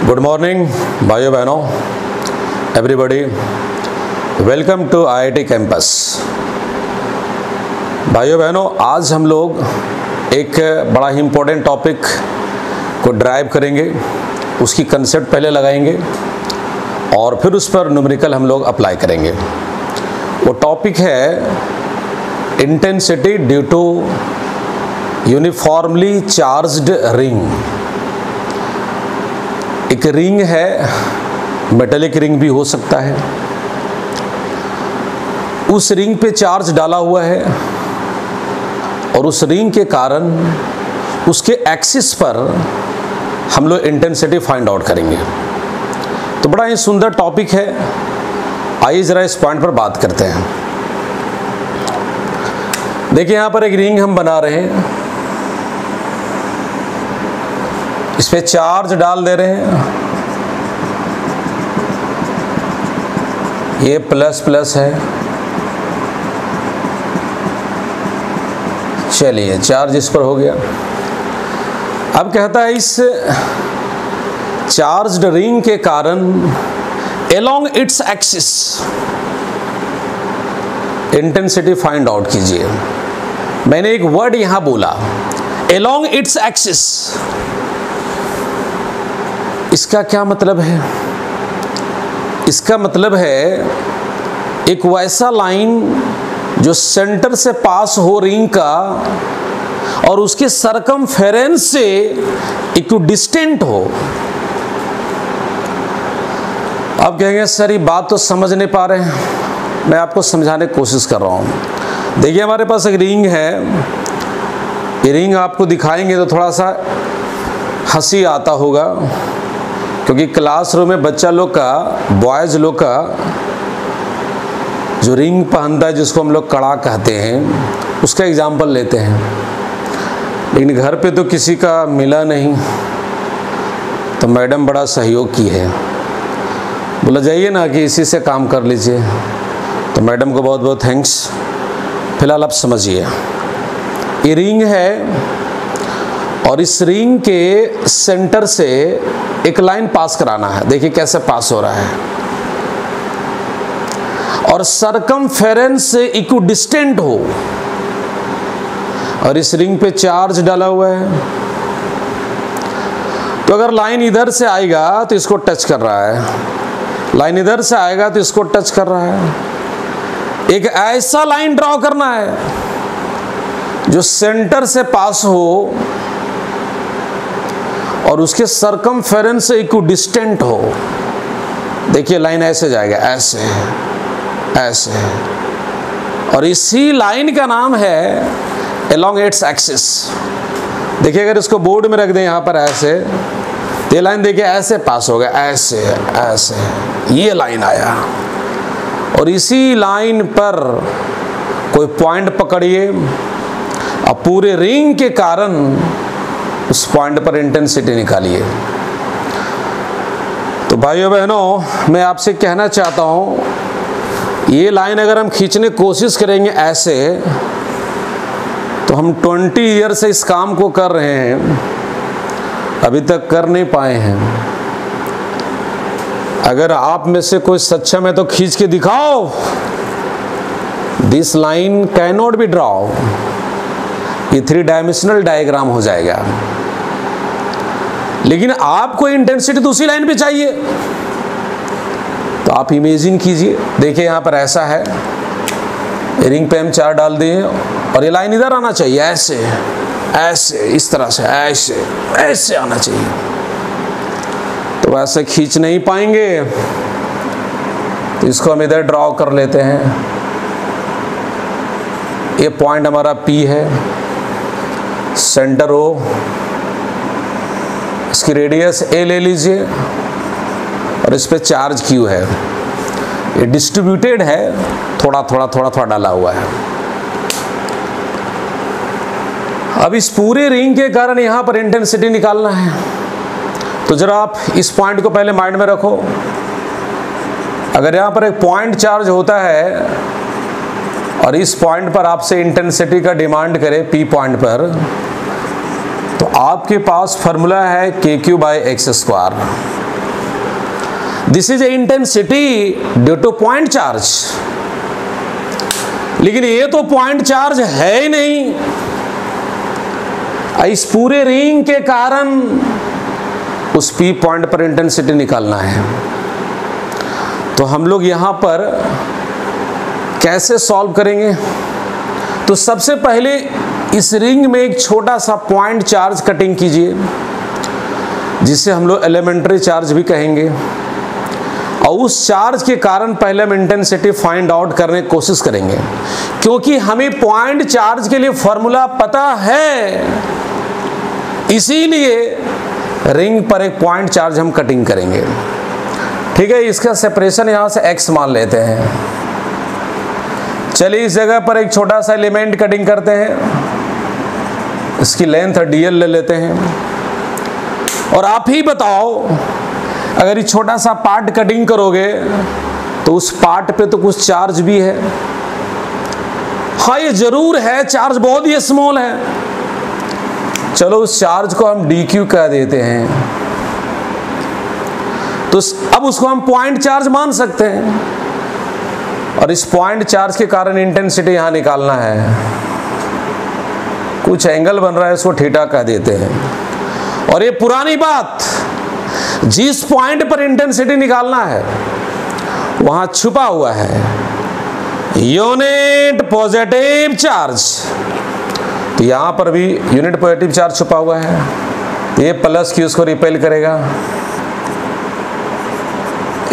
Good morning भाइयों बहनों, everybody, welcome to IIT campus. भाइयों बहनों, आज हम लोग एक बड़ा ही इम्पोर्टेंट टॉपिक को ड्राइव करेंगे। उसकी कंसेप्ट पहले लगाएंगे और फिर उस पर न्यूमेरिकल हम लोग अप्लाई करेंगे। वो टॉपिक है intensity due to uniformly charged ring. एक रिंग है, मेटेलिक रिंग भी हो सकता है। उस रिंग पे चार्ज डाला हुआ है और उस रिंग के कारण उसके एक्सिस पर हम लोग इंटेंसिटी फाइंड आउट करेंगे। तो बड़ा ही सुंदर टॉपिक है। आइए जरा इस पॉइंट पर बात करते हैं। देखिए, यहां पर एक रिंग हम बना रहे हैं, इस पे चार्ज डाल दे रहे हैं। ये प्लस प्लस है। चलिए, चार्ज इस पर हो गया। अब कहता है इस चार्ज्ड रिंग के कारण along its axis intensity find out कीजिए। मैंने एक वर्ड यहां बोला, अलोंग इट्स एक्सिस। इसका क्या मतलब है? इसका मतलब है एक वैसा लाइन जो सेंटर से पास हो रिंग का और उसके सरकमफेरेंस से इक्विडिस्टेंट हो। आप कहेंगे सर ये बात तो समझ नहीं पा रहे हैं। मैं आपको समझाने की कोशिश कर रहा हूं। देखिए, हमारे पास एक रिंग है। ये रिंग आपको दिखाएंगे तो थोड़ा सा हंसी आता होगा, क्योंकि क्लासरूम में बच्चा लोग का, बॉयज़ लोग का जो रिंग पहनता है, जिसको हम लोग कड़ा कहते हैं, उसका एग्जाम्पल लेते हैं। लेकिन घर पे तो किसी का मिला नहीं, तो मैडम बड़ा सहयोग की है। बोला जाइए ना कि इसी से काम कर लीजिए। तो मैडम को बहुत बहुत थैंक्स। फिलहाल आप समझिए, ये रिंग है और इस रिंग के सेंटर से एक लाइन पास कराना है। देखिए कैसे पास हो रहा है, और सरकमफेरेंस से इक्विडिस्टेंट हो, और इस रिंग पे चार्ज डाला हुआ है। तो अगर लाइन इधर से आएगा तो इसको टच कर रहा है, लाइन इधर से आएगा तो इसको टच कर रहा है। एक ऐसा लाइन ड्रॉ करना है जो सेंटर से पास हो और उसके सरकमफेरेंस से इक्विडिस्टेंट हो। देखिए लाइन ऐसे जाएगा, ऐसे ऐसे, और इसी लाइन का नाम है अलोंग इट्स एक्सिस। देखिए, अगर इसको बोर्ड में रख दें यहाँ पर ऐसे, तो ये लाइन देखिए ऐसे पास होगा, ऐसे ऐसे, ये लाइन आया। और इसी लाइन पर कोई पॉइंट पकड़िए और पूरे रिंग के कारण उस पॉइंट पर इंटेंसिटी निकालिए। तो भाइयों बहनों, मैं आपसे कहना चाहता हूं, ये लाइन अगर हम खींचने की कोशिश करेंगे ऐसे, तो हम 20 ईयर से इस काम को कर रहे हैं, अभी तक कर नहीं पाए हैं। अगर आप में से कोई सक्षम है तो खींच के दिखाओ। This line can not be draw. ये 3 डायमेंशनल डायग्राम हो जाएगा। लेकिन आपको इंटेंसिटी तो उसी लाइन पे चाहिए, तो आप इमेजिन कीजिए। देखिए यहाँ पर ऐसा है, रिंग पे हम चार डाल दिए और ये लाइन इधर आना चाहिए, ऐसे ऐसे, इस तरह से, ऐसे ऐसे आना चाहिए। तो वैसे खींच नहीं पाएंगे, तो इसको हम इधर ड्रॉ कर लेते हैं। ये पॉइंट हमारा P है, सेंटर O, इसकी रेडियस A ले लीजिए और इस पे चार्ज Q है। ये डिस्ट्रीब्यूटेड है, थोड़ा थोड़ा थोड़ा थोड़ा डाला हुआ है। अब इस पूरे रिंग के कारण यहां पर इंटेंसिटी निकालना है। तो जरा आप इस पॉइंट को पहले माइंड में रखो। अगर यहां पर एक पॉइंट चार्ज होता है और इस पॉइंट पर आपसे इंटेंसिटी का डिमांड करे P पॉइंट पर, तो आपके पास फॉर्मूला है KQ/x²। This is a intensity due two point charge. लेकिन ये तो पॉइंट चार्ज है ही नहीं, इस पूरे रिंग के कारण उस पी पॉइंट पर इंटेंसिटी निकालना है। तो हम लोग यहां पर कैसे सॉल्व करेंगे? तो सबसे पहले इस रिंग में एक छोटा सा पॉइंट चार्ज कटिंग कीजिए, जिसे हम लोग एलिमेंट्री चार्ज भी कहेंगे, और उस चार्ज के कारण पहले हम इंटेंसिटी फाइंड आउट करने की कोशिश करेंगे, क्योंकि हमें पॉइंट चार्ज के लिए फॉर्मूला पता है, इसीलिए रिंग पर एक पॉइंट चार्ज हम कटिंग करेंगे। ठीक है, इसका सेपरेशन यहां से x मान लेते हैं। चलिए इस जगह पर एक छोटा सा एलिमेंट कटिंग करते हैं, इसकी लेंथ dl ले लेते हैं। और आप ही बताओ, अगर ये छोटा सा पार्ट कटिंग करोगे तो उस पार्ट पे तो कुछ चार्ज भी है। हाँ ये जरूर है, चार्ज बहुत ही स्मॉल है। चलो उस चार्ज को हम dq कह देते हैं, तो अब उसको हम पॉइंट चार्ज मान सकते हैं, और इस पॉइंट चार्ज के कारण इंटेंसिटी यहां निकालना है। कुछ एंगल बन रहा है, इसको थीटा कह देते हैं। और ये पुरानी बात, जिस पॉइंट पर इंटेंसिटी निकालना है वहां छुपा हुआ है यूनिट पॉजिटिव चार्ज। तो यहां पर भी यूनिट पॉजिटिव चार्ज छुपा हुआ है, ये प्लस q उसको रिपेल करेगा।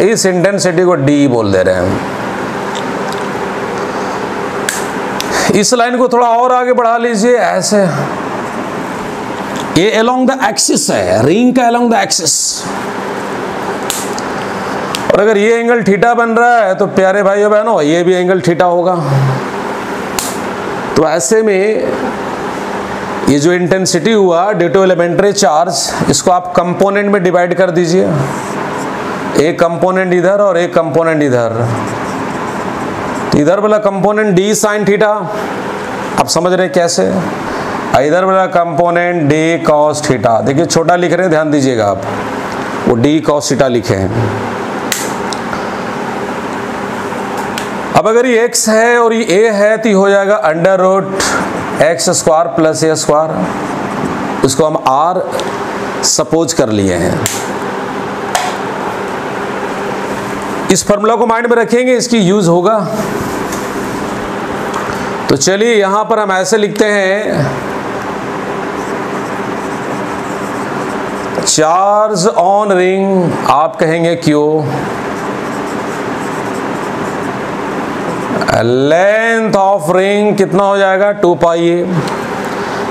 इस इंटेंसिटी को d बोल दे रहे हैं। इस लाइन को थोड़ा और आगे बढ़ा लीजिए, ऐसे। ये अलोंग द एक्सिस है, रिंग का अलोंग द एक्सिस। और अगर ये एंगल थीटा बन रहा है तो प्यारे भाइयों बहनों, ये भी एंगल थीटा होगा। तो ऐसे में ये जो इंटेंसिटी हुआ ड्यू टू एलिमेंट्री चार्ज, इसको आप कंपोनेंट में डिवाइड कर दीजिए। एक कंपोनेंट इधर और एक कंपोनेंट इधर। इधर वाला कंपोनेंट d sin थीटा, आप समझ रहे हैं कैसे? इधर वाला कंपोनेंट d cos थीटा। देखिए छोटा लिख रहे हैं, ध्यान दीजिएगा आप, वो d cos थीटा लिखे हैं। अब अगर ये x है और ये a है तो ये हो जाएगा under root x square plus a square. उसको हम r सपोज कर लिए हैं। इस फॉर्मूला को माइंड में रखेंगे, इसकी यूज होगा। तो चलिए यहां पर हम ऐसे लिखते हैं, चार्ज ऑन रिंग आप कहेंगे Q, लेंथ ऑफ रिंग कितना हो जाएगा 2 पाई a,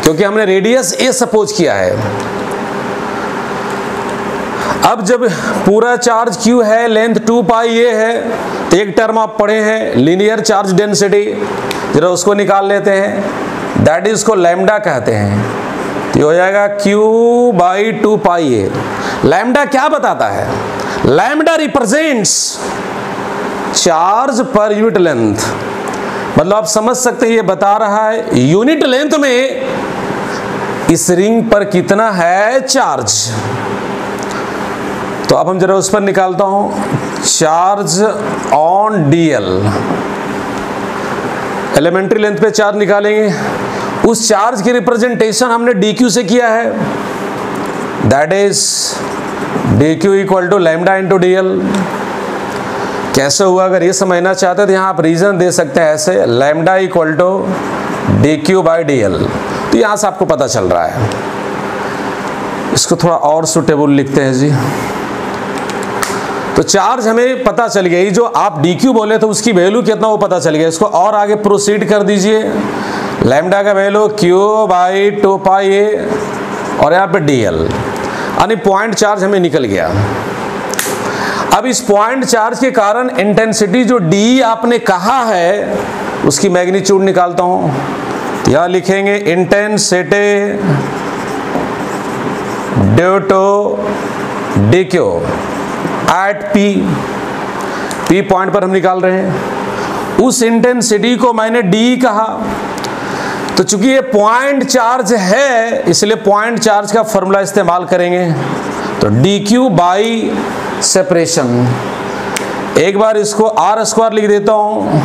क्योंकि हमने रेडियस a सपोज किया है। अब जब पूरा चार्ज Q है, लेंथ 2 पाई a है, तो एक टर्म आप पढ़े हैं लीनियर चार्ज डेंसिटी, जरा उसको निकाल लेते हैं। दैट इज को लैम्डा कहते हैं। तो ये हो जाएगा Q by 2 pi a। Lambda क्या बताता है? Lambda represents charge per unit length. मतलब आप समझ सकते हैं, ये बता रहा है यूनिट लेंथ में इस रिंग पर कितना है चार्ज। तो अब हम जरा उस पर निकालता हूं, charge on dl। Elementary length पे चार्ज निकालेंगे, उस चार्ज की रिप्रेजेंटेशन हमने dq से किया है। That is dq equal to lambda into dl। कैसे हुआ? अगर ये समझना चाहते हैं तो यहाँ आप रीजन दे सकते हैं ऐसे, lambda equal to dq by dl। तो यहाँ से आपको पता चल रहा है। इसको थोड़ा और सुटेबल लिखते हैं जी। तो चार्ज हमें पता चल गया, ये जो आप dq बोले तो उसकी वैल्यू कितना वो पता चल गया। इसको और आगे प्रोसीड कर दीजिए। लैम्डा का value Q by 2 pi a और यहाँ पे dl, यानी पॉइंट चार्ज हमें निकल गया। अब इस पॉइंट चार्ज के कारण इंटेंसिटी जो d आपने कहा है उसकी मैग्नीट्यूड निकालता हूं। तो यहाँ लिखेंगे intensity due to dq at p point पर हम निकाल रहे हैं। उस इंटेंसिटी को मैंने d कहा, तो चूंकि ये पॉइंट चार्ज है इसलिए पॉइंट चार्ज का फॉर्मूला इस्तेमाल करेंगे। तो dq बाई सेपरेशन। एक बार इसको आर स्क्वायर लिख देता हूं।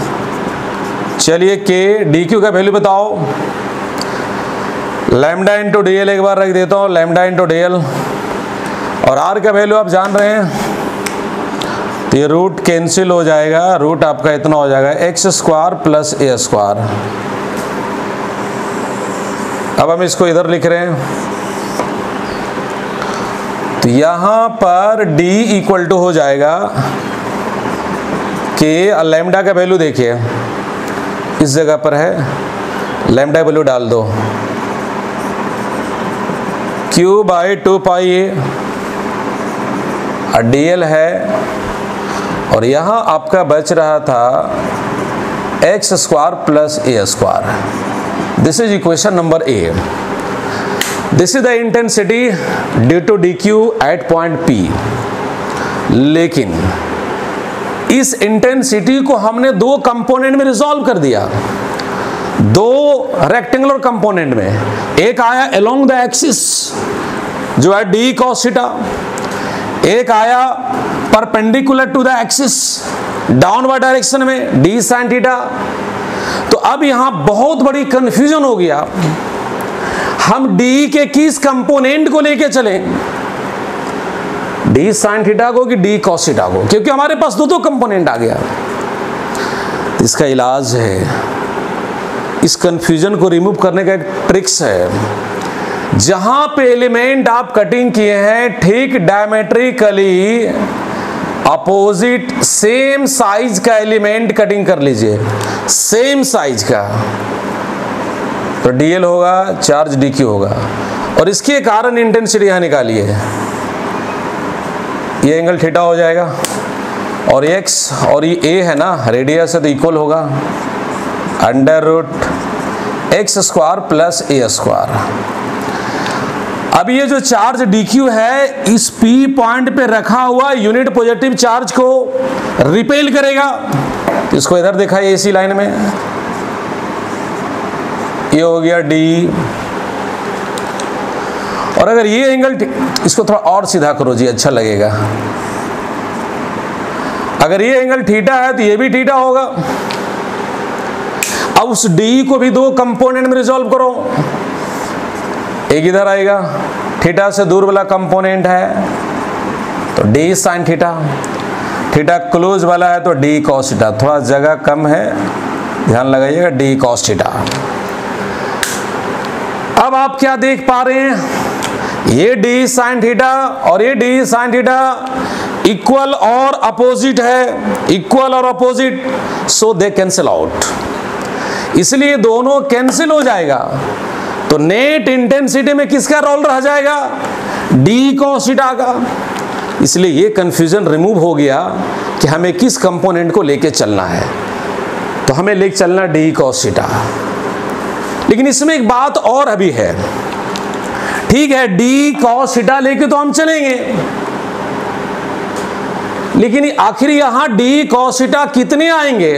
चलिए के डी क्यू का वैल्यू बताओ। लैम्डा इंटू डी एल एक बार रख देता हूं, लैम्डा इंटू डी एल, और आर का वैल्यू आप जान रहे हैं, तो ये रूट कैंसिल हो जाएगा, रूट आपका इतना हो जाएगा x square plus a square. अब हम इसको इधर लिख रहे हैं, तो यहां पर d इक्वल टू हो जाएगा कि लैम्डा का वैल्यू देखिए इस जगह पर है, लैम्डा वैल्यू डाल दो q by 2 pi a, dl है, और यहां आपका बच रहा था x square plus a square. This is equation number a. This is the intensity due to d q at point P। लेकिन इस इंटेंसिटी को हमने दो कंपोनेंट में रिजॉल्व कर दिया, दो रेक्टेंगुलर कंपोनेंट में। एक आया अलोंग द एक्सिस जो है डी कॉस थीटा, एक आया perpendicular to the axis downward direction में डी साइन थीटा। तो अब यहां बहुत बड़ी कंफ्यूजन हो गया, हम डी के किस कंपोनेंट को लेके चलें, डी साइन थीटा को कि डी कॉस थीटा को, क्योंकि हमारे पास दो कंपोनेंट आ गया। इसका इलाज है, इस कंफ्यूजन को रिमूव करने का एक ट्रिक्स है। जहां पे एलिमेंट आप कटिंग किए हैं ठीक डायमेट्रिकली अपोजिट सेम साइज का एलिमेंट कटिंग कर लीजिए, सेम साइज का, तो डीएल होगा, चार्ज डी क्यू होगा, और इसके कारण इंटेंसिटी यहां निकालिए, ये एंगल थीटा हो जाएगा, और एक्स और ये ए है ना, रेडियस है तो इक्वल होगा under root x square plus a square. अब ये जो चार्ज dq है इस P पॉइंट पे रखा हुआ यूनिट पॉजिटिव चार्ज को रिपेल करेगा। इसको इधर दिखाइए इसी लाइन में, ये हो गया d, और अगर ये एंगल, इसको थोड़ा और सीधा करो जी, अच्छा लगेगा। अगर ये एंगल थीटा है तो ये भी थीटा होगा। अब उस d को भी दो कंपोनेंट में रिजॉल्व करो, एक इधर आएगा, थीटा से दूर वाला कंपोनेंट है तो d sine theta, theta close वाला है तो d कॉस थीटा, थोड़ा जगह कम है ध्यान लगाइएगा, d कॉस थीटा। अब आप क्या देख पा रहे हैं, ये d साइन थीटा और ये d साइन थीटा इक्वल और अपोजिट है, इक्वल और अपोजिट, सो दे कैंसिल आउट, इसलिए दोनों कैंसिल हो जाएगा। तो नेट इंटेंसिटी में किसका रोल रह जाएगा, डी कॉस थीटा का। इसलिए ये कंफ्यूजन रिमूव हो गया कि हमें किस कंपोनेंट को लेके चलना है, तो हमें लेके चलना डी कॉस थीटा। लेकिन इसमें एक बात और अभी है, ठीक है डी कॉस थीटा लेके तो हम चलेंगे, लेकिन आखिर यहां डी कॉस थीटा कितने आएंगे,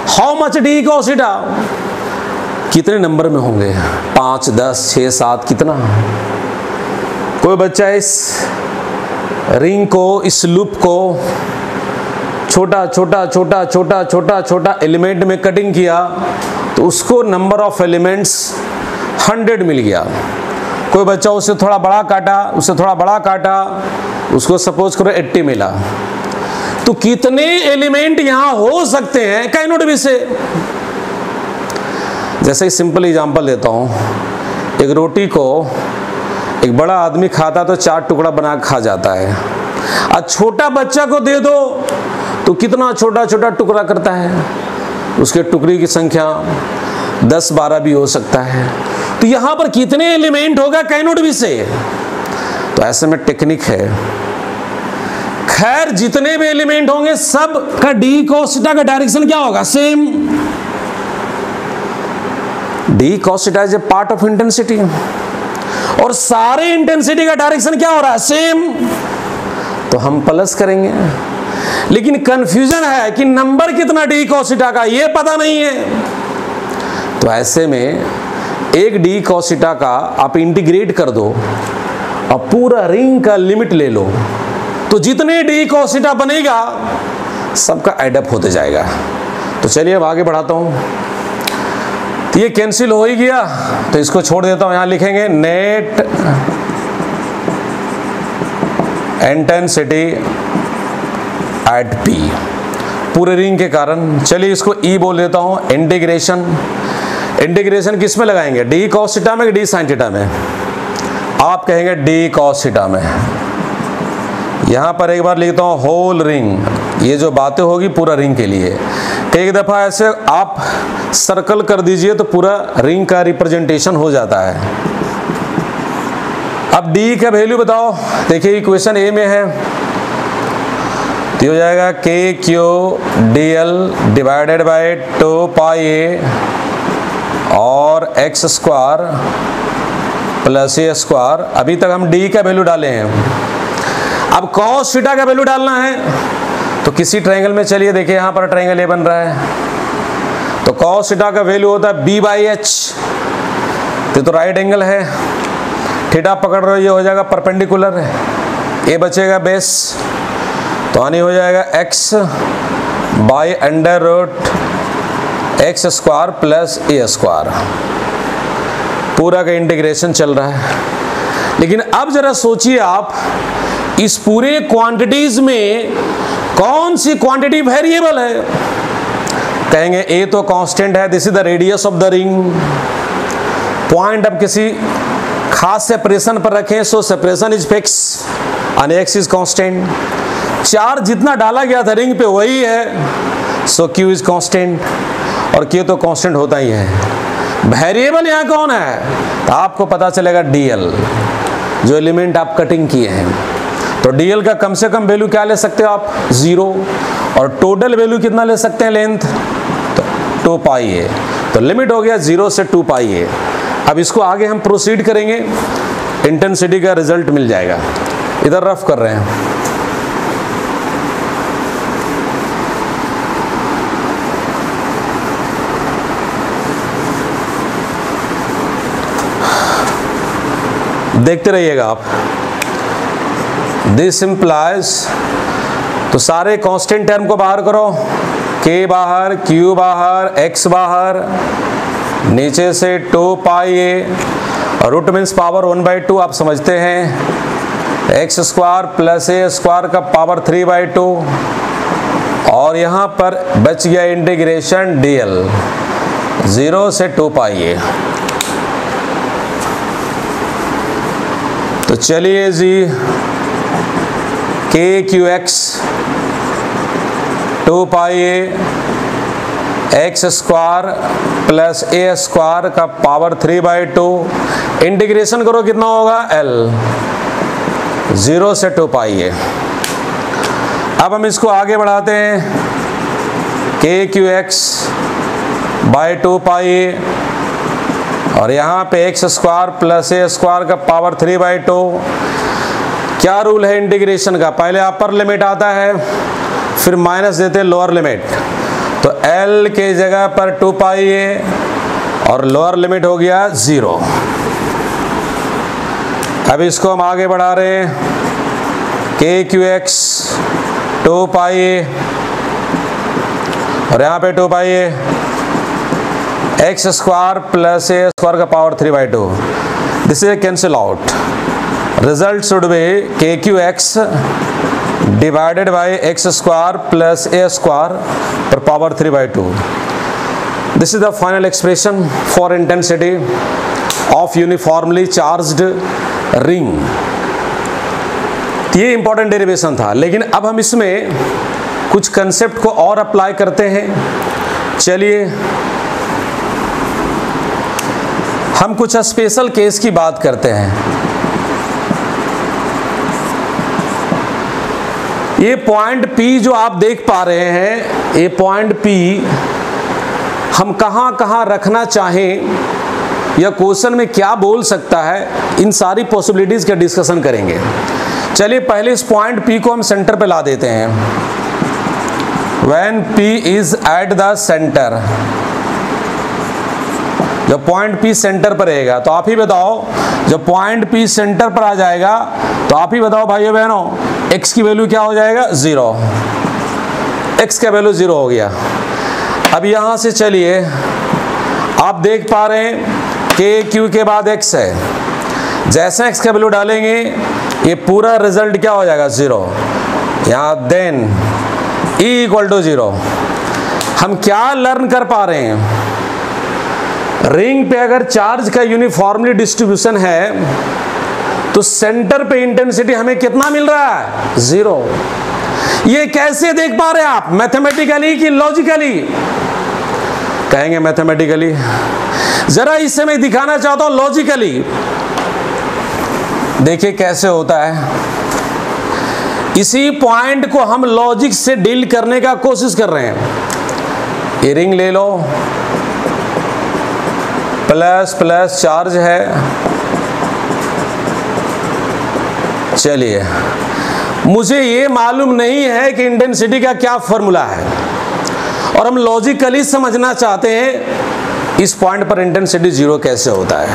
how much D cos theta, कितने नंबर में होंगे, 5, 10, 6, 7, कितना। कोई बच्चा इस रिंग को, इस लूप को छोटा छोटा छोटा छोटा छोटा छोटा एलिमेंट में कटिंग किया तो उसको नंबर ऑफ एलिमेंट्स 100 मिल गया। कोई बच्चा उससे थोड़ा बड़ा काटा, उससे थोड़ा बड़ा काटा, उसको सपोज करो 80 मिला। तो कितने एलिमेंट यहां हो सकते हैं, कैन नॉट बी से। जैसे सिंपल एग्जांपल देता हूं, एक रोटी को एक बड़ा आदमी खाता तो 4 टुकड़ा बना खा जाता है, और छोटा बच्चा को दे दो तो कितना छोटा छोटा टुकड़ा करता है, उसके टुकड़ी की संख्या 10-12 भी हो सकता है। तो यहां पर कितने एलिमेंट होगा, कैन नॉट बी से। तो ऐसे में टेक्निक है, खैर जितने भी एलिमेंट होंगे सब का डी कॉस थीटा का डायरेक्शन क्या होगा, same. D cos theta is a part of intensity, और सारे इंटेंसिटी का डायरेक्शन क्या हो रहा है, सेम। तो हम प्लस करेंगे, लेकिन कंफ्यूजन है कि नंबर कितना डी कॉस थीटा का ये पता नहीं है। तो ऐसे में एक डी कॉस थीटा का आप इंटीग्रेट कर दो और पूरा रिंग का लिमिट ले लो, तो जितने डी cos थीटा बनेगा सबका एडअप होते जाएगा। तो चलिए अब आगे बढ़ाता हूं। तो ये कैंसिल हो ही गया, तो इसको छोड़ देता हूं। यहां लिखेंगे नेट इंटेंसिटी एट P पूरे रिंग के कारण। चलिए इसको E बोल देता हूं। इंटीग्रेशन किस में लगाएंगे, डी cos थीटा में कि डी sin थीटा में? आप कहेंगे डी cos थीटा में। यहां पर एक बार लिखता हूं होल रिंग, ये जो बातें होगी पूरा रिंग के लिए। एक दफा ऐसे आप सर्कल कर दीजिए तो पूरा रिंग का रिप्रेजेंटेशन हो जाता है। अब डी का वैल्यू बताओ। देखिए इक्वेशन ए में है, तो हो जाएगा के Q D L divided by 2 pi ए और x square plus a square. अभी तक हम डी का वैल्यू डाले हैं, अब cos थीटा का वैल्यू डालना है। तो किसी ट्रायंगल में चलिए, देखिए यहाँ पर ट्रायंगल ए बन रहा है, तो cos थीटा का वैल्यू होता है b बाई एच। तो राइट एंगल है, थीटा पकड़ रहे हो, ये हो जाएगा परपेंडिकुलर है, ए बचेगा बेस, तो आनी हो जाएगा x by under root x square plus a square. पूरा का इंटीग्रेशन चल रहा है। लेकिन अब जरा सोचिए आप, इस पूरे क्वांटिटीज में कौन सी क्वांटिटी वेरिएबल है? कहेंगे ए तो कांस्टेंट है, this is the radius of the ring. Point अब किसी खास सेपरेशन पर रखें, so separation is fix and x is constant. Charge जितना डाला गया था रिंग पे वही है, सो क्यू इज कांस्टेंट, और क्यू तो कांस्टेंट होता ही है। वेरिएबल यहाँ कौन है? तो आपको पता चलेगा डीएल, जो एलिमेंट आप कटिंग किए हैं। तो डीएल का कम से कम वैल्यू क्या ले सकते हो आप? 0। और टोटल वैल्यू कितना ले सकते हैं लेंथ? तो 2 पाई ए। तो लिमिट हो गया 0 से 2 पाई ए। अब इसको आगे हम प्रोसीड करेंगे, इंटेंसिटी का रिजल्ट मिल जाएगा। इधर रफ कर रहे हैं। देखते रहिएगा आप। दिस इम्प्लाइज, तो सारे कांस्टेंट टर्म को बाहर करो, के बाहर, क्यू बाहर, एक्स बाहर, नीचे से 2 पाई ए, रूट मीन्स पावर 1/2 आप समझते हैं, x square plus a square का पावर 3/2, और यहाँ पर बच गया इंटीग्रेशन डीएल 0 से 2 पाई ए। तो चलिए जी, के q x 2 pi a x square plus a square का पावर 3/2, इंटीग्रेशन करो कितना होगा? एल 0 से 2 पाई ए। अब हम इसको आगे बढ़ाते हैं, के क्यू एक्स बाई 2 पाई ए, और यहाँ पे x square plus a square का पावर 3/2। क्या रूल है इंटीग्रेशन का? पहले अपर लिमिट आता है, फिर माइनस देते हैं लोअर लिमिट। तो L के जगह पर 2 पाई ए और लोअर लिमिट हो गया 0। अब इसको हम आगे बढ़ा रहे हैं, के क्यू एक्स 2 पाई ए और यहाँ पे 2 pi a, x square plus a square का power 3/2। This is cancel out. Result should be k q x divided by x square plus a square पर power 3/2। This is the final expression for intensity of uniformly charged ring. ये important derivation था, लेकिन अब हम इसमें कुछ concept को और अप्लाई करते हैं। चलिए हम कुछ स्पेशल केस की बात करते हैं। ये पॉइंट P जो आप देख पा रहे हैं, ये पॉइंट P हम कहाँ रखना चाहें या क्वेश्चन में क्या बोल सकता है, इन सारी पॉसिबिलिटीज का डिस्कशन करेंगे। चलिए पहले इस पॉइंट P को हम सेंटर पे ला देते हैं। When P is at the center, जब पॉइंट P सेंटर पर रहेगा, तो आप ही बताओ, जब पॉइंट P सेंटर पर आ जाएगा तो आप ही बताओ भाइयों बहनों, x की वैल्यू क्या हो जाएगा? 0। x का वैल्यू 0 हो गया। अब यहां से चलिए, आप देख पा रहे हैं k q के बाद x है, जैसे x का वैल्यू डालेंगे ये पूरा रिजल्ट क्या हो जाएगा? 0। यहाँ देन E = 0। हम क्या लर्न कर पा रहे हैं? रिंग पे अगर चार्ज का यूनिफॉर्मली डिस्ट्रीब्यूशन है तो सेंटर पे इंटेंसिटी हमें कितना मिल रहा है? 0। ये कैसे देख पा रहे हैं आप? मैथमेटिकली कि लॉजिकली? कहेंगे मैथमेटिकली। जरा इसे मैं दिखाना चाहता हूं लॉजिकली। देखिए कैसे होता है। इसी पॉइंट को हम लॉजिक से डील करने का कोशिश कर रहे हैं। ये रिंग ले लो, प्लस प्लस चार्ज है। चलिए, मुझे ये मालूम नहीं है कि इंटेंसिटी का क्या फॉर्मूला है, और हम लॉजिकली समझना चाहते हैं इस पॉइंट पर इंटेंसिटी 0 कैसे होता है।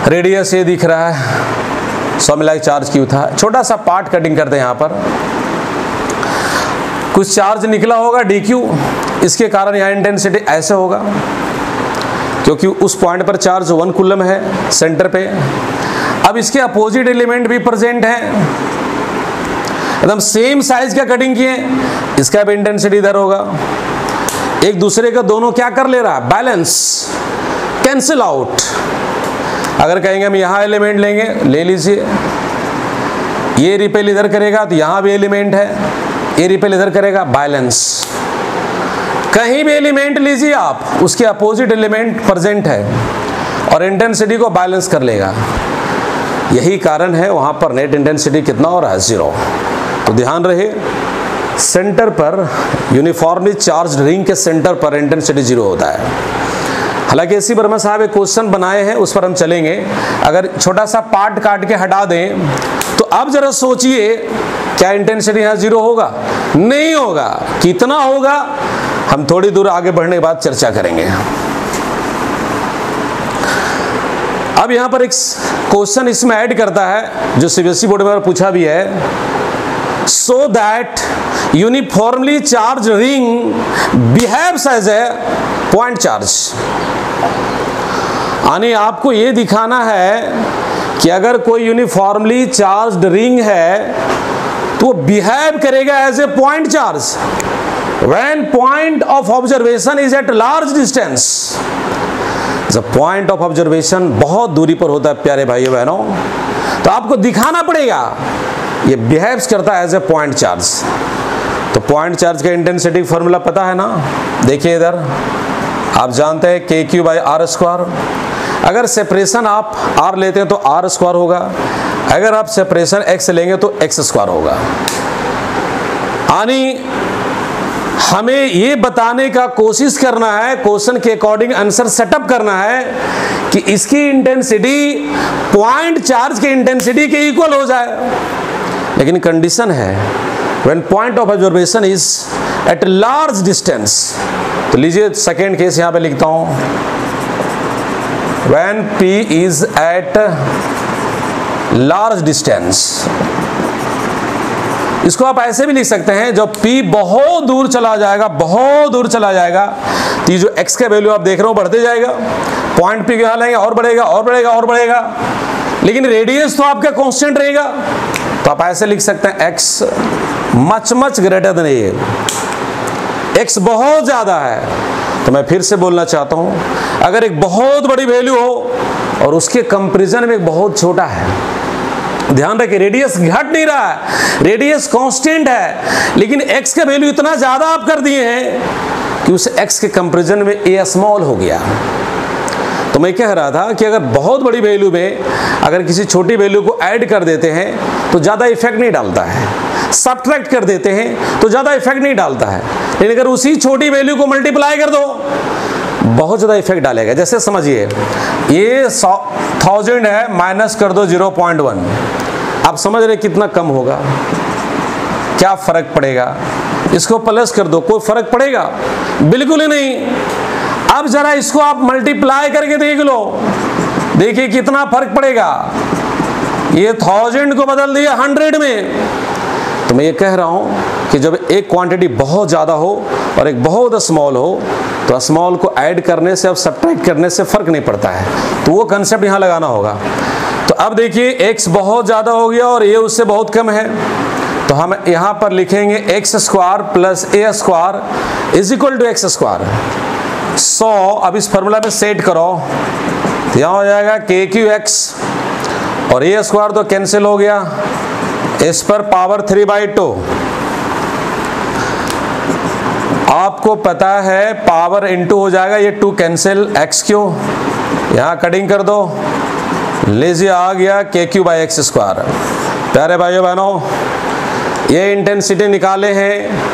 रेडियस ये दिख रहा है, 100 मिला चार्ज क्यू था। छोटा सा पार्ट कटिंग करते हैं। यहाँ पर कुछ चार्ज निकला होगा dq, इसके कारण यहाँ इंटेंसिटी ऐसे होगा, क्योंकि उस पॉइंट पर चार्ज 1 कूलम है सेंटर पे। अब इसके अपोजिट एलिमेंट भी प्रेजेंट है, एकदम सेम साइज का कटिंग किए, इसका भी इंटेंसिटी इधर होगा। एक दूसरे का दोनों क्या कर ले रहा है? Balance, cancel out. अगर कहेंगे हम यहाँ एलिमेंट लेंगे, ले लीजिए, ये रिपेल इधर करेगा तो यहाँ भी एलिमेंट है, ये रिपेल इधर करेगा, बैलेंस। कहीं भी एलिमेंट लीजिए आप, उसके अपोजिट एलिमेंट प्रेजेंट है और इंटेंसिटी को बैलेंस कर लेगा। यही कारण है वहां पर नेट इंटेंसिटी कितना हो रहा है? 0। तो ध्यान रहे, सेंटर पर यूनिफॉर्मली चार्ज रिंग के सेंटर पर इंटेंसिटी 0 होता है। हालांकि एसी वर्मा साहब एक क्वेश्चन बनाए हैं, उस पर हम चलेंगे। अगर छोटा सा पार्ट काट के हटा दें तो अब जरा सोचिए, क्या इंटेंसिटी यहाँ 0 होगा? नहीं होगा। कितना होगा? हम थोड़ी दूर आगे बढ़ने के बाद चर्चा करेंगे। अब यहां पर एक क्वेश्चन इसमें ऐड करता है जो सीबीएसई बोर्ड में पूछा भी है। So that uniformly charge ring behaves as a point charge. यानी आपको यह दिखाना है कि अगर कोई यूनिफॉर्मली चार्ज्ड रिंग है तो वो बिहेव करेगा as a point charge when point of observation is at large distance। जब point of observation बहुत दूरी पर होता है प्यारे भाइयों बहनों, तो आपको दिखाना पड़ेगा ये बिहेव्स करता है एज ए पॉइंट चार्ज। तो पॉइंट चार्ज का इंटेंसिटी फॉर्मूला पता है ना? देखिए इधर आप जानते हैं KQ/R²। अगर सेपरेशन आप R लेते हैं तो R² होगा, अगर आप सेपरेशन X लेंगे तो X² होगा। यानी हमें ये बताने का कोशिश करना है, क्वेश्चन के अकॉर्डिंग आंसर सेटअप करना है कि इसकी इंटेंसिटी पॉइंट चार्ज के इंटेंसिटी के इक्वल हो जाए। लेकिन कंडीशन है when point of observation is at large distance. तो लीजिए सेकेंड केस यहां पे लिखता हूं, when P is at large distance. इसको आप ऐसे भी लिख सकते हैं, जब P बहुत दूर चला जाएगा, बहुत दूर चला जाएगा, तो ये जो x का वैल्यू आप देख रहे हो बढ़ते जाएगा। पॉइंट P क्या लेंगे, और बढ़ेगा और बढ़ेगा और बढ़ेगा, लेकिन रेडियस तो आपका कांस्टेंट रहेगा। तो आप ऐसे लिख सकते हैं x much much greater than ये, x बहुत ज्यादा है। तो मैं फिर से बोलना चाहता हूं, अगर एक बहुत बड़ी वैल्यू हो और उसके कंपैरिजन में एक बहुत छोटा है, ध्यान रखिए रेडियस घट नहीं रहा है, रेडियस कांस्टेंट है, लेकिन x का वैल्यू इतना ज्यादा आप कर दिए हैं कि उस x के कंपैरिजन में a स्मॉल हो गया। तो मैं कह रहा था कि अगर बहुत बड़ी वैल्यू में अगर किसी छोटी वैल्यू को ऐड कर देते हैं तो ज़्यादा इफेक्ट नहीं डालता है, सब्ट्रैक्ट कर देते हैं तो ज़्यादा इफेक्ट नहीं डालता है, लेकिन अगर उसी छोटी वैल्यू को मल्टीप्लाई कर दो बहुत ज़्यादा इफेक्ट डालेगा। जैसे समझिए ये 1000 है, माइनस कर दो 0.1, आप समझ रहे कितना कम होगा, क्या फर्क पड़ेगा। इसको प्लस कर दो, कोई फर्क पड़ेगा? बिल्कुल ही नहीं। अब जरा इसको आप मल्टीप्लाई करके देख लो, देखिए कितना फर्क पड़ेगा। ये 1000 को बदल दिया 100 में। तो मैं ये कह रहा हूं कि जब एक क्वांटिटी बहुत ज़्यादा हो और एक बहुत स्मॉल हो, तो स्मॉल को ऐड करने से और सब्ट्रैक्ट करने से फर्क नहीं पड़ता है। तो वो कंसेप्ट यहाँ लगाना होगा। तो अब देखिए x बहुत ज़्यादा हो गया और ये उससे बहुत कम है, तो हम यहाँ पर लिखेंगे x square plus a square is equal to x square. 100 अब इस फॉर्मूला में सेट करो, तो यहाँ हो जाएगा KQX और a स्क्वायर तो कैंसिल हो गया, इस पर पावर 3/2। आपको पता है पावर इनटू हो जाएगा, ये 2 कैंसिल, x क्यों, यहाँ कटिंग कर दो, लीजिए आ गया KQ/x स्क्वायर। प्यारे भाइयों बहनों, ये इंटेंसिटी निकाले हैं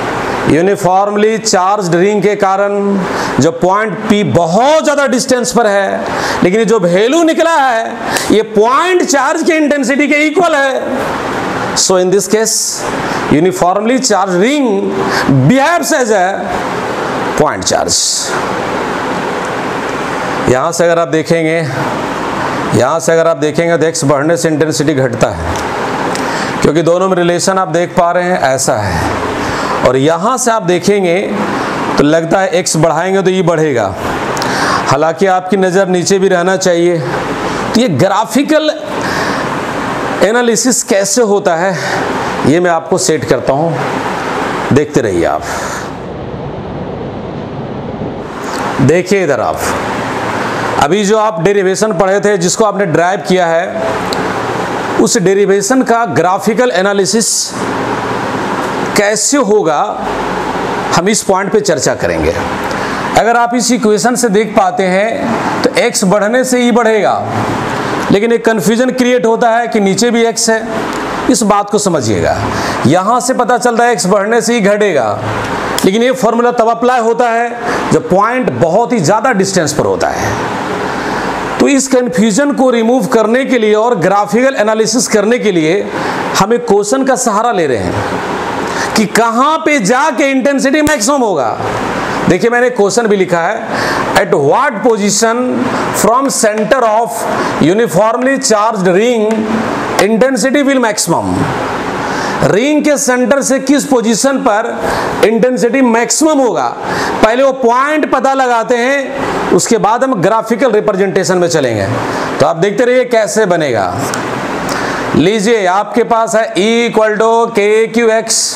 यूनिफॉर्मली चार्ज्ड रिंग के कारण, जो पॉइंट P बहुत ज़्यादा डिस्टेंस पर है, लेकिन ये जो वैल्यू निकला है ये पॉइंट चार्ज के इंटेंसिटी के इक्वल है। So in this case uniformly charge ring behaves as a point charge. यहाँ से अगर आप देखेंगे, तो x बढ़ने से इंटेंसिटी घटता है, क्योंकि दोनों में रिलेशन आप देख पा रहे हैं ऐसा है। और यहाँ से आप देखेंगे तो लगता है x बढ़ाएंगे तो ये बढ़ेगा, हालांकि आपकी नज़र नीचे भी रहना चाहिए। तो ये ग्राफिकल एनालिसिस कैसे होता है ये मैं आपको सेट करता हूँ, देखते रहिए आप। देखिए इधर आप अभी जो आप डेरिवेशन पढ़े थे, जिसको आपने ड्राइव किया है, उस डेरिवेशन का ग्राफिकल एनालिसिस कैसे होगा हम इस पॉइंट पे चर्चा करेंगे। अगर आप इस इक्वेशन से देख पाते हैं तो x बढ़ने से e बढ़ेगा, लेकिन एक कन्फ्यूजन क्रिएट होता है कि नीचे भी x है। इस बात को समझिएगा, यहाँ से पता चलता है x बढ़ने से ही घटेगा, लेकिन ये फॉर्मूला तब अप्लाई होता है जब पॉइंट बहुत ही ज़्यादा डिस्टेंस पर होता है। तो इस कन्फ्यूजन को रिमूव करने के लिए और ग्राफिकल एनालिसिस करने के लिए हम एक क्वेश्चन का सहारा ले रहे हैं कि कहाँ पे जाके इंटेंसिटी मैक्सिमम होगा। देखिए मैंने क्वेश्चन भी लिखा है, at what position from centre of uniformly charged ring intensity will maximum. Ring के सेंटर से किस पोजीशन पर इंटेंसिटी मैक्सिमम होगा, पहले वो पॉइंट पता लगाते हैं, उसके बाद हम ग्राफिकल रिप्रेजेंटेशन में चलेंगे। तो आप देखते रहिए कैसे बनेगा। लीजिए आपके पास है E = KQX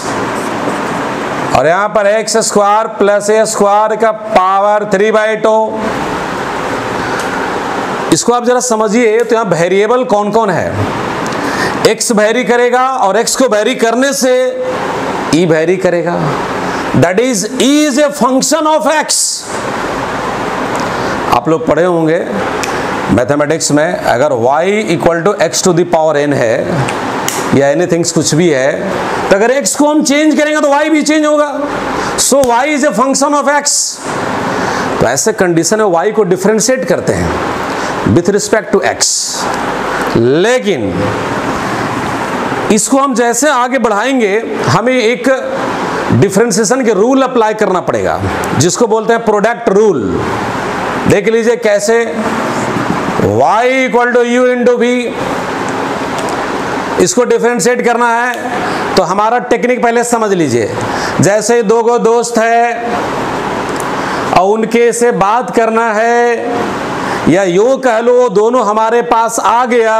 और यहाँ पर x square plus a square का पावर 3/2। इसको आप जरा समझिए, तो यहाँ वेरिएबल कौन कौन है। x वेरी करेगा और x को वेरी करने से e वेरी करेगा, that is e is a function of x। आप लोग पढ़े होंगे मैथमेटिक्स में, अगर y = x⁴n है या एनीथिंग्स कुछ भी है, तो अगर x को हम चेंज करेंगे तो y भी चेंज होगा। सो y is a function of x। तो ऐसे कंडीशन में y को डिफरेंशिएट करते हैं विथ रिस्पेक्ट टू x, लेकिन इसको हम जैसे आगे बढ़ाएंगे हमें एक डिफरेंशिएशन के रूल अप्लाई करना पड़ेगा, जिसको बोलते हैं प्रोडक्ट रूल। देख लीजिए कैसे, y = u × v, इसको डिफरेंशिएट करना है तो हमारा टेक्निक पहले समझ लीजिए। जैसे दो गो दोस्त है और उनके से बात करना है, या यूँ कह लो दोनों हमारे पास आ गया,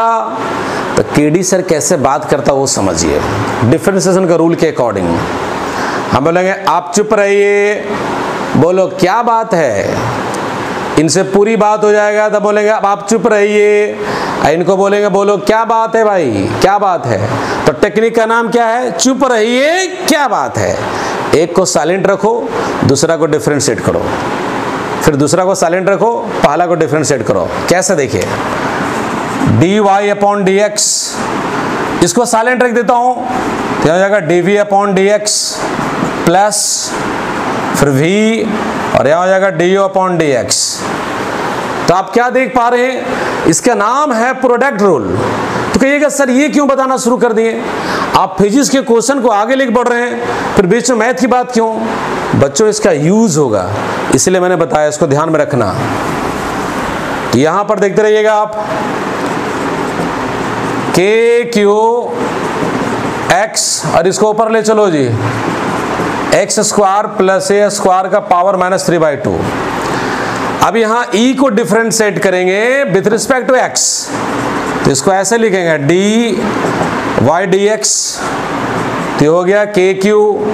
तो केडी सर कैसे बात करता वो समझिए। डिफरेंशिएशन का रूल के अकॉर्डिंग हम बोलेंगे आप चुप रहिए, बोलो क्या बात है। इनसे पूरी बात हो जाएगा तब बोलेंगे अब आप चुप रहिए, इनको बोलेंगे बोलो क्या बात है भाई, क्या बात है। तो टेक्निक का नाम क्या है, चुप रहिए क्या बात है। एक को साइलेंट रखो, दूसरा को डिफरेंशिएट करो, फिर दूसरा को साइलेंट रखो, पहला को डिफरेंशिएट करो। कैसे देखिए, dy/dx, इसको साइलेंट रख देता हूं तो हो जाएगा dv/dx प्लस फिर v, और यहाँ हो जाएगा du/dx। तो आप क्या देख पा रहे हैं, इसका नाम है प्रोडक्ट रूल। तो कहिएगा सर ये क्यों बताना शुरू कर दिए। आप फिजिक्स के क्वेश्चन को आगे लेके बढ़ रहे हैं, फिर बीच में मैथ की बात क्यों? बच्चों इसका यूज होगा, इसलिए मैंने बताया, इसको ध्यान में रखना। तो यहां पर देखते रहिएगा आप, के क्यू एक्स, और इसको ऊपर ले चलो जी, x square plus a square का पावर -3/2। अब यहां ई को डिफरेंशिएट करेंगे विथ रिस्पेक्ट टू एक्स, तो इसको ऐसे लिखेंगे डी वाई डी एक्स, तो हो गया के क्यू,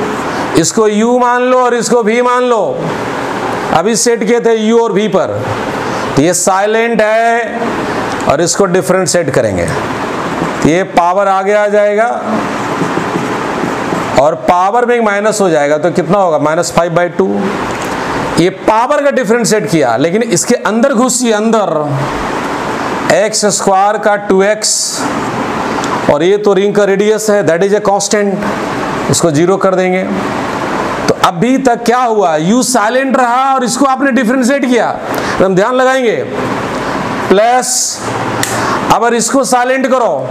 इसको u मान लो और इसको v मान लो, अभी सेट किए थे u और v पर, तो ये साइलेंट है और इसको डिफरेंशिएट करेंगे, तो ये पावर आगे आ जाएगा और पावर में एक माइनस हो जाएगा, तो कितना होगा -5/2। ये पावर का डिफरेंशिएट किया, लेकिन इसके अंदर घुसिए, अंदर एक्स स्क्वायर का 2x, और ये तो रिंग का रेडियस है, दैट इज ए कांस्टेंट, इसको 0 कर देंगे। तो अभी तक क्या हुआ, u साइलेंट रहा और इसको आपने डिफरेंशिएट किया, हम ध्यान लगाएंगे, प्लस अब इसको साइलेंट करो,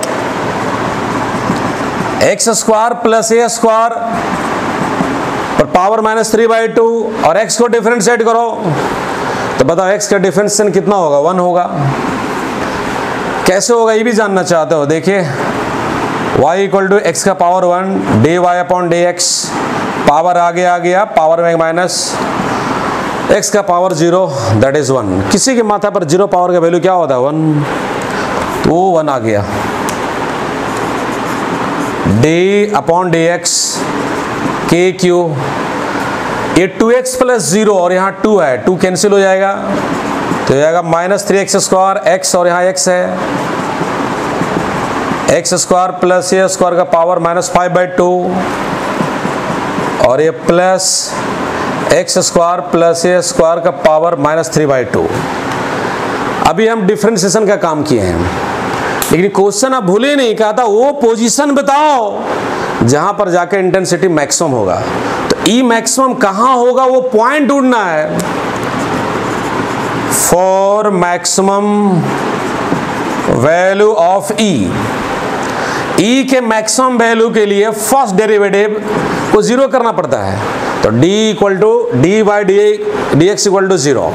x square plus a square पर पावर -3/2, और x को डिफरेंशिएट करो, तो बताओ x का डिफरेंशिएशन कितना होगा, 1 होगा। कैसे होगा ये भी जानना चाहते हो, देखिए y = x का पावर 1 dy/dx, पावर आगे आ गया, पावर में माइनस, x का पावर 0 दैट इज 1। किसी के माथा पर 0 पावर का वैल्यू क्या होता है, 1, तो वो 1 आ गया। dy/dx के क्यू, ये 2x + 0 और यहाँ 2 है, 2 कैंसिल हो जाएगा, तो हो जाएगा -3x² x, और यहाँ x है, x² प्लस ए स्क्वायर का पावर -5/2, और ये plus x² plus a square का पावर -3/2। अभी हम डिफरेंशिएशन का काम किए हैं, लेकिन क्वेश्चन आप भूले नहीं, कहा था वो पोजीशन बताओ जहां पर जाकर इंटेंसिटी मैक्सिमम होगा, तो ई मैक्सिमम कहां होगा वो पॉइंट ढूंढना है। फॉर मैक्सिमम वैल्यू ऑफ ई, ई के मैक्सिमम वैल्यू के लिए फर्स्ट डेरिवेटिव को 0 करना पड़ता है, तो d = dy/dx = 0।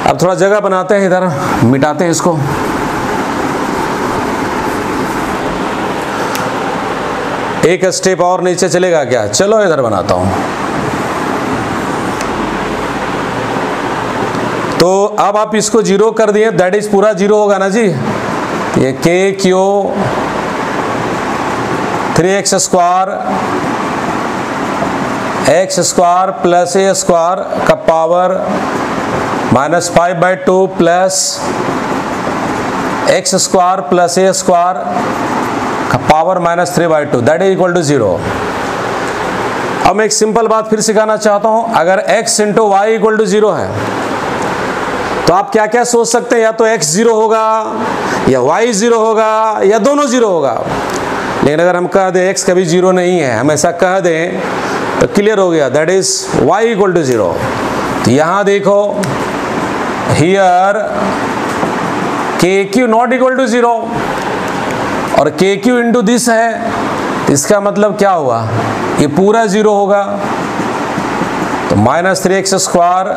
अब थोड़ा जगह बनाते हैं, इधर मिटाते हैं इसको, एक स्टेप और नीचे चलेगा क्या, चलो इधर बनाता हूं। तो अब आप इसको 0 कर दिए, दैट इज पूरा 0 होगा ना जी, ये k q 3x² x² plus a square का power -5/2 plus x² plus a square का power -3/2 that is equal to 0। अब मैं एक सिंपल बात फिर सिखाना चाहता हूं, अगर x × y = 0 है, तो आप क्या क्या सोच सकते हैं, या तो x 0 होगा या y 0 होगा या दोनों 0 होगा। लेकिन अगर हम कह दें x कभी 0 नहीं है, हम ऐसा कह दें तो क्लियर हो गया, दैट इज y = 0। तो यहां देखो, here kq not equal to 0 और kq इंटू दिस है, तो इसका मतलब क्या हुआ, ये पूरा 0 होगा, तो -3x²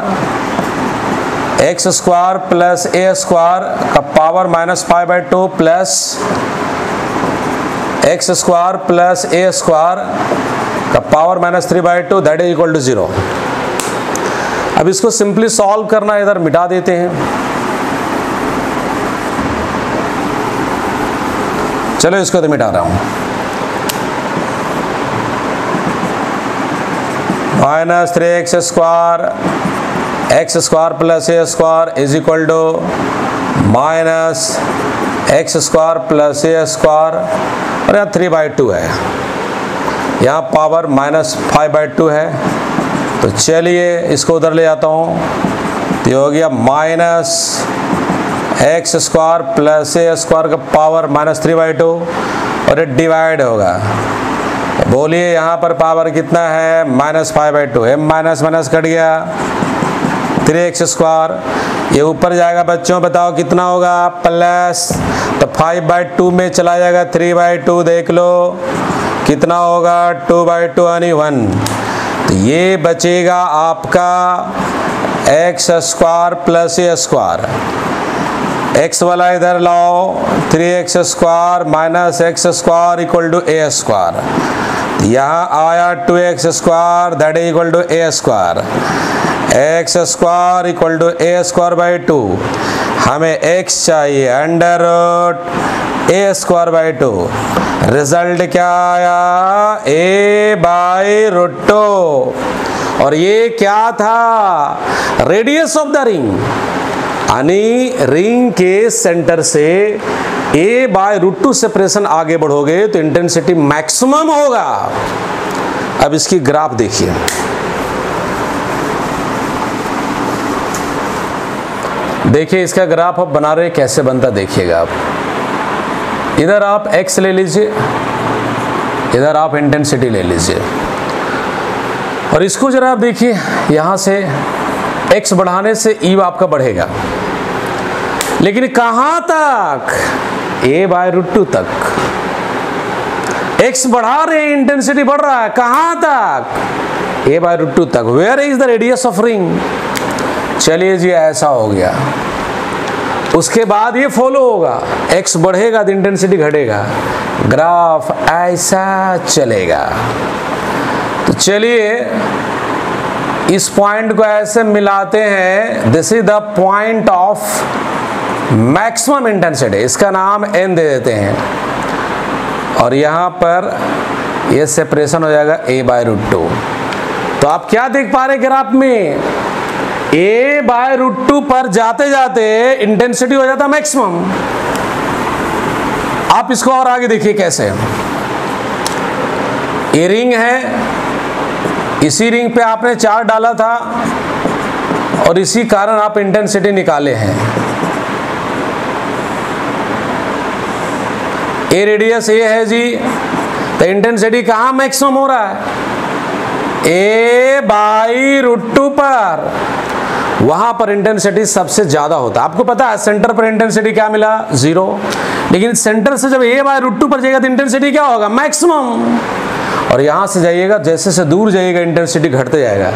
x² plus a square का power -5/2 plus x² plus a square का power -3/2 that is equal to 0। अब इसको सिंपली सॉल्व करना, इधर मिटा देते हैं, चलो इसको तो मिटा रहा हूं, -3x² x² plus a square is equal to -x² plus a square, और यहाँ 3/2 है, यहाँ पावर -5/2 है, तो चलिए इसको उधर ले जाता हूँ, तो ये हो गया -x² प्लस ए स्क्वायर का पावर -3/2, और ये डिवाइड होगा, बोलिए यहाँ पर पावर कितना है, -5/2, m माइनस कट गया, 3x², ये ऊपर जाएगा बच्चों, बताओ कितना होगा, प्लस, तो 5/2 में चला जाएगा 3/2, देख लो कितना होगा 2/2 यानी 1। तो ये बचेगा आपका x² प्लस a²। x वाला इधर लाओ, 3x² minus x² equal to a²। यहाँ आया 2x² that is equal to a²। x² equal to a²/2। हमें x चाहिए √a²/2। रिजल्ट क्या आया a/√2। और ये क्या था, रेडियस ऑफ द रिंग, यानी रिंग के सेंटर से a/√2 सेपरेशन आगे बढ़ोगे तो इंटेंसिटी मैक्सिमम होगा। अब इसकी ग्राफ देखिए, देखिए इसका ग्राफ अब बना रहे कैसे बनता, देखिएगा आप। इधर आप x ले लीजिए, इधर आप इंटेंसिटी ले लीजिए, और इसको जरा आप देखिए, यहां से x बढ़ाने से E आपका बढ़ेगा, लेकिन कहां तक, a/√2 तक। x बढ़ा रहे हैं, इंटेंसिटी बढ़ रहा है, कहां तक, a/√2 तक। Where is the radius of ring. चलिए जी, ऐसा हो गया। उसके बाद ये फॉलो होगा, x बढ़ेगा तो इंटेंसिटी घटेगा, ग्राफ ऐसा चलेगा। तो चलिए इस पॉइंट को ऐसे मिलाते हैं, this is the point of maximum intensity, इसका नाम n दे देते हैं, और यहां पर ये सेपरेशन हो जाएगा a/√2। तो आप क्या देख पा रहे ग्राफ में, a/√2 पर जाते जाते इंटेंसिटी हो जाता मैक्सिमम। आप इसको और आगे देखिए कैसे, ये रिंग है, इसी रिंग पे आपने चार्ज डाला था और इसी कारण आप इंटेंसिटी निकाले हैं। ए रेडियस ये है जी, तो इंटेंसिटी कहां मैक्सिमम हो रहा है, a/√2 पर। वहां पर इंटेंसिटी सबसे ज्यादा होता है। आपको पता है सेंटर पर इंटेंसिटी क्या मिला, 0, लेकिन सेंटर से जब a/√2 पर जाएगा तो इंटेंसिटी क्या होगा, मैक्सिमम। और यहां से जाइएगा, जैसे से दूर जाइएगा इंटेंसिटी घटते जाएगा।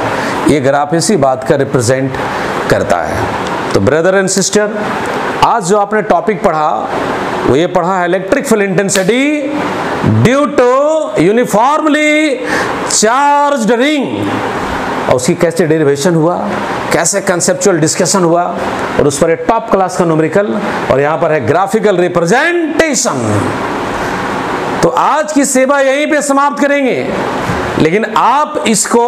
ये ग्राफ इसी बात का रिप्रेजेंट करता है। तो ब्रदर एंड सिस्टर, आज जो आपने टॉपिक पढ़ा वो ये पढ़ा है electric field intensity due to uniformly charged ring, और उसकी कैसे डेरिवेशन हुआ, कैसे कंसेप्चुअल डिस्कशन हुआ, और उस पर एक टॉप क्लास का न्यूमेरिकल, और यहां पर है ग्राफिकल रिप्रेजेंटेशन। तो आज की सेवा यहीं पे समाप्त करेंगे, लेकिन आप इसको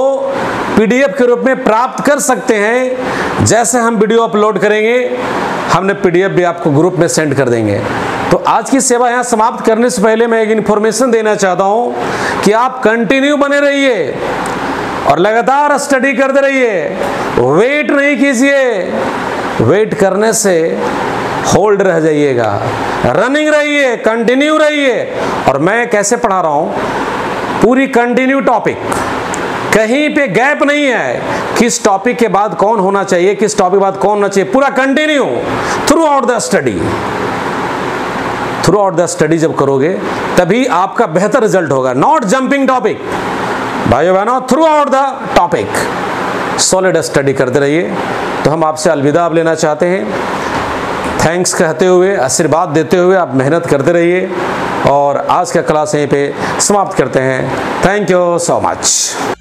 पीडीएफ के रूप में प्राप्त कर सकते हैं। जैसे हम वीडियो अपलोड करेंगे, हमने पीडीएफ भी आपको ग्रुप में सेंड कर देंगे। तो आज की सेवा यहां समाप्त करने से पहले मैं एक इन्फॉर्मेशन देना चाहता हूं कि आप कंटिन्यू बने रहिए और लगातार स्टडी करते रहिए, वेट नहीं कीजिए। वेट करने से होल्ड रह जाइएगा, रनिंग रहिए, कंटिन्यू रहिए। और मैं कैसे पढ़ा रहा हूं, पूरी कंटिन्यू टॉपिक, कहीं पे गैप नहीं है, किस टॉपिक के बाद कौन होना चाहिए, किस टॉपिक के बाद कौन होना चाहिए, पूरा continue through out the study. Through out the study जब करोगे तभी आपका बेहतर रिजल्ट होगा, नॉट जंपिंग टॉपिक। भाइयों बहनों, through out the topic solid study करते रहिए। तो हम आपसे अलविदा अब लेना चाहते हैं, थैंक्स कहते हुए, आशीर्वाद देते हुए आप मेहनत करते रहिए, और आज का क्लास यहीं पे समाप्त करते हैं। Thank you so much.